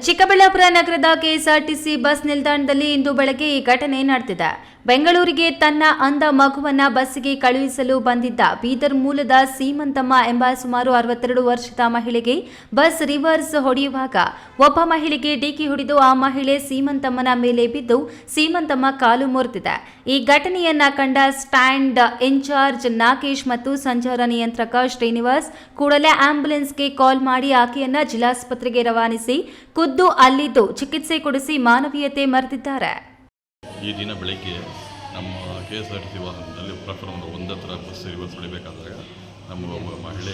ಚಿಕ್ಕಬಳ್ಳಾಪುರ ನಗರದ KSRTC bus ನಿಲ್ದಾಣದಲ್ಲಿ ಇಂದು ಬೆಳಗ್ಗೆ ಈ ಘಟನೆ ನಡೆದಿದೆ. ಬೆಂಗಳೂರಿಗೆ ತನ್ನ ಅಂಧ ಮಗುವನ್ನ ಬಸ್ಸಿಗೆ ಕಳುಹಿಸಲು ಬಂದಿದ್ದ ಬೀದರ್ ಮೂಲದ ಸೀಮಂತಮ್ಮ ಎಂಬ ಸುಮಾರು 62 ವರ್ಷದ ಮಹಿಳೆಗೆ ಬಸ್ ರಿವರ್ಸ್ ಹೊಡೆಯುವಾಗ ಒಬ್ಬ ಮಹಿಳೆಗೆ ಡಿಕ್ಕಿ ಹೊಡೆದು ಆ ಮಹಿಳೆ ಸೀಮಂತಮ್ಮನ ಮೇಲೆ ಬಿದ್ದು ಸೀಮಂತಮ್ಮ ಕಾಲು ಮುರಿದಿದೆ. ಈ ಘಟನೆಯನ್ನ ಕಂಡ ಸ್ಟ್ಯಾಂಡ್ ಇನ್ಚಾರ್ಜ್ ನಾಗೇಶ್ ಮತ್ತು ಸಂಚಾರ ನಿಯಂತ್ರಕ ಶ್ರೀನಿವಾಸ್ ಕೂಡಲೇ ಆಂಬ್ಯುಲೆನ್ಸ್ಗೆ ಕಾಲ್ ಮಾಡಿ ಆಕೆಯನ್ನ ಜಿಲ್ಲಾಸ್ಪತ್ರೆಗೆ ರವಾನಿಸಿ ಖುದ್ದು ಅಲ್ಲಿದ್ದು ಚಿಕಿತ್ಸೆ ಕೊಡಿಸಿ ಮಾನವೀಯತೆ ಮೆರೆದಿದ್ದಾರೆ. ಈ ದಿನ ಬೆಳಗ್ಗೆ ನಮ್ಮ KSRTC ವಾಹನದಲ್ಲಿ ಪ್ಲಾಟ್ಫಾರ್ಮ್ 1 ಹತ್ರ ಬಸ್ ರಿವರ್ಸ್ ಹೊಡಿಬೇಕಾದಾಗ ನಮ್ಮ ಒಬ್ಬ ಮಹಿಳೆ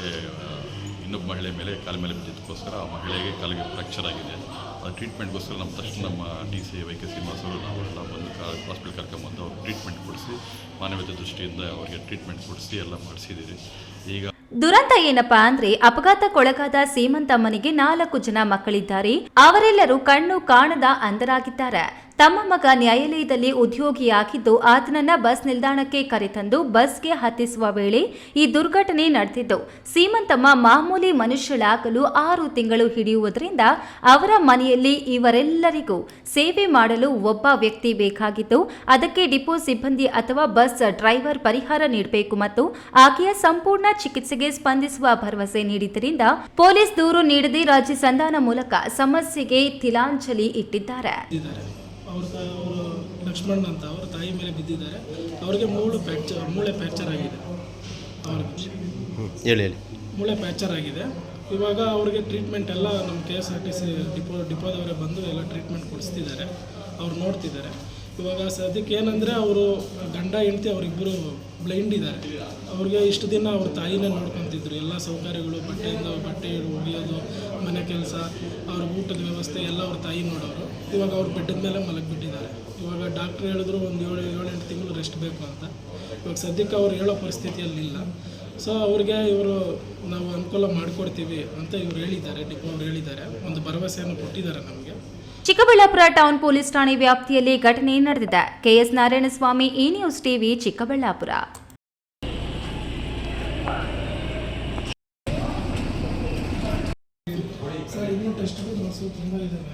ಇನ್ನೊಬ್ಬ ಮಹಿಳೆ ಮೇಲೆ ಕಾಲ ಮೇಲೆ ಬಿದ್ದಿದ್ದಕ್ಕೋಸ್ಕರ ಆ ಮಹಿಳೆಗೆ ಕಾಲಿಗೆ ಫ್ರ್ಯಾಕ್ಚರ್ ಆಗಿದೆ. ಆ ಟ್ರೀಟ್ಮೆಂಟ್ಗೋಸ್ಕರ ನಮ್ಮ ತಕ್ಷಣ ನಮ್ಮ TC YK ಶ್ರೀನಿವಾಸರು ನಾವೆಲ್ಲ ಬಂದು ಹಾಸ್ಪಿಟಲ್ ಕರ್ಕೊಂಬಂದು ಅವ್ರಿಗೆ ಟ್ರೀಟ್ಮೆಂಟ್ ಕೊಡಿಸಿ ಮಾನವೀಯತೆ ದೃಷ್ಟಿಯಿಂದ ಅವರಿಗೆ ಟ್ರೀಟ್ಮೆಂಟ್ ಕೊಡಿಸಿ ಎಲ್ಲ ಮಾಡಿಸಿದ್ದೀರಿ. ಈಗ ದುರಂತ ಏನಪ್ಪಾ ಅಂದ್ರೆ ಅಪಘಾತಕ್ಕೊಳಗಾದ ಸೀಮಂತಮ್ಮನಿಗೆ 4 ಜನ ಮಕ್ಕಳಿದ್ದಾರೆ. ಅವರೆಲ್ಲರೂ ಕಣ್ಣು ಕಾಣದ ಅಂಧರಾಗಿದ್ದಾರೆ. ತಮ್ಮ ಮಗ ನ್ಯಾಯಾಲಯದಲ್ಲಿ ಉದ್ಯೋಗಿಯಾಗಿದ್ದು ಆತನನ್ನ ಬಸ್ ನಿಲ್ದಾಣಕ್ಕೆ ಕರೆತಂದು ಬಸ್ಗೆ ಹತ್ತಿಸುವ ವೇಳೆ ಈ ದುರ್ಘಟನೆ ನಡೆದಿದ್ದು. ಸೀಮಂತಮ್ಮ ಮಾಮೂಲಿ ಮನುಷ್ಯಳಾಗಲು 6 ತಿಂಗಳು ಹಿಡಿಯುವುದರಿಂದ ಅವರ ಮನೆಯಲ್ಲಿ ಇವರೆಲ್ಲರಿಗೂ ಸೇವೆ ಮಾಡಲು ಒಬ್ಬ ವ್ಯಕ್ತಿ ಬೇಕಾಗಿದ್ದು ಅದಕ್ಕೆ ಡಿಪೋ ಸಿಬ್ಬಂದಿ ಅಥವಾ ಬಸ್ ಡ್ರೈವರ್ ಪರಿಹಾರ ನೀಡಬೇಕು ಮತ್ತು ಆಕೆಯ ಸಂಪೂರ್ಣ ಚಿಕಿತ್ಸೆಗೆ ಸ್ಪಂದಿಸುವ ಭರವಸೆ ನೀಡಿದ್ದರಿಂದ ಪೊಲೀಸ್ ದೂರು ನೀಡದೆ ರಾಜ್ಯ ಸಂಧಾನ ಮೂಲಕ ಸಮಸ್ಯೆಗೆ ತಿಲಾಂಜಲಿ ಇಟ್ಟಿದ್ದಾರೆ. ಅವರು ಲಕ್ಷ್ಮಣ್ ಅಂತ ಅವರ ತಾಯಿ ಮೇಲೆ ಬಿದ್ದಿದ್ದಾರೆ. ಅವರಿಗೆ ಮೂಳೆ ಫ್ರ್ಯಾಕ್ಚರ್ ಆಗಿದೆ. ಮೂಳೆ ಫ್ರ್ಯಾಕ್ಚರ್ ಆಗಿದೆ. ಇವಾಗ ಅವ್ರಿಗೆ ಟ್ರೀಟ್ಮೆಂಟ್ ಎಲ್ಲ ನಮ್ಮ KSRTC ಡಿಪೋದವರೇ ಬಂದು ಎಲ್ಲ ಟ್ರೀಟ್ಮೆಂಟ್ ಕೊಡಿಸ್ತಿದ್ದಾರೆ. ಅವ್ರು ನೋಡ್ತಿದ್ದಾರೆ. ಇವಾಗ ಸದ್ಯಕ್ಕೆ ಏನಂದರೆ ಅವರು ಗಂಡ ಹೆಂಡತಿ ಅವರಿಬ್ಬರು ಬ್ಲೈಂಡ್ ಇದ್ದಾರೆ. ಅವ್ರಿಗೆ ಇಷ್ಟು ದಿನ ಅವ್ರ ತಾಯಿನೇ ನೋಡ್ಕೊತಿದ್ರು. ಎಲ್ಲ ಸೌಕರ್ಯಗಳು ಬಟ್ಟೆ ಒಗೆಯೋದು, ಮನೆ ಕೆಲಸ, ಅವ್ರ ಊಟದ ವ್ಯವಸ್ಥೆ ಎಲ್ಲ ಅವ್ರ ತಾಯಿ ನೋಡೋರು. ಇವಾಗ ಅವ್ರು ಬೆಟ್ಟದ ಮೇಲೆ ಮಲಗಿಬಿಟ್ಟಿದ್ದಾರೆ. ಇವಾಗ ಡಾಕ್ಟ್ರು ಹೇಳಿದ್ರು ಒಂದು 7-8 ತಿಂಗಳು ರೆಸ್ಟ್ ಬೇಕು ಅಂತ. ಇವಾಗ ಸದ್ಯಕ್ಕೆ ಅವ್ರು ಹೇಳೋ ಪರಿಸ್ಥಿತಿಯಲ್ಲಿಲ್ಲ. ಸೊ ಅವ್ರಿಗೆ ಇವರು ನಾವು ಅನುಕೂಲ ಮಾಡಿಕೊಡ್ತೀವಿ ಅಂತ ಇವ್ರು ಹೇಳಿದ್ದಾರೆ. ಡಿಪೋ ಅವ್ರು ಹೇಳಿದ್ದಾರೆ, ಒಂದು ಭರವಸೆಯನ್ನು ಕೊಟ್ಟಿದ್ದಾರೆ ನಮಗೆ. ಚಿಕ್ಕಬಳ್ಳಾಪುರ ಟೌನ್ ಪೊಲೀಸ್ ಠಾಣೆ ವ್ಯಾಪ್ತಿಯಲ್ಲಿ ಘಟನೆ ನಡೆದಿದೆ. KS ನಾರಾಯಣಸ್ವಾಮಿ, ಈ ನ್ಯೂಸ್ ಟಿವಿ, ಚಿಕ್ಕಬಳ್ಳಾಪುರ. ಸರ್ ಇನ್ನೂ ಟೆಸ್ಟ್ ತುಂಬ ಇದೆ.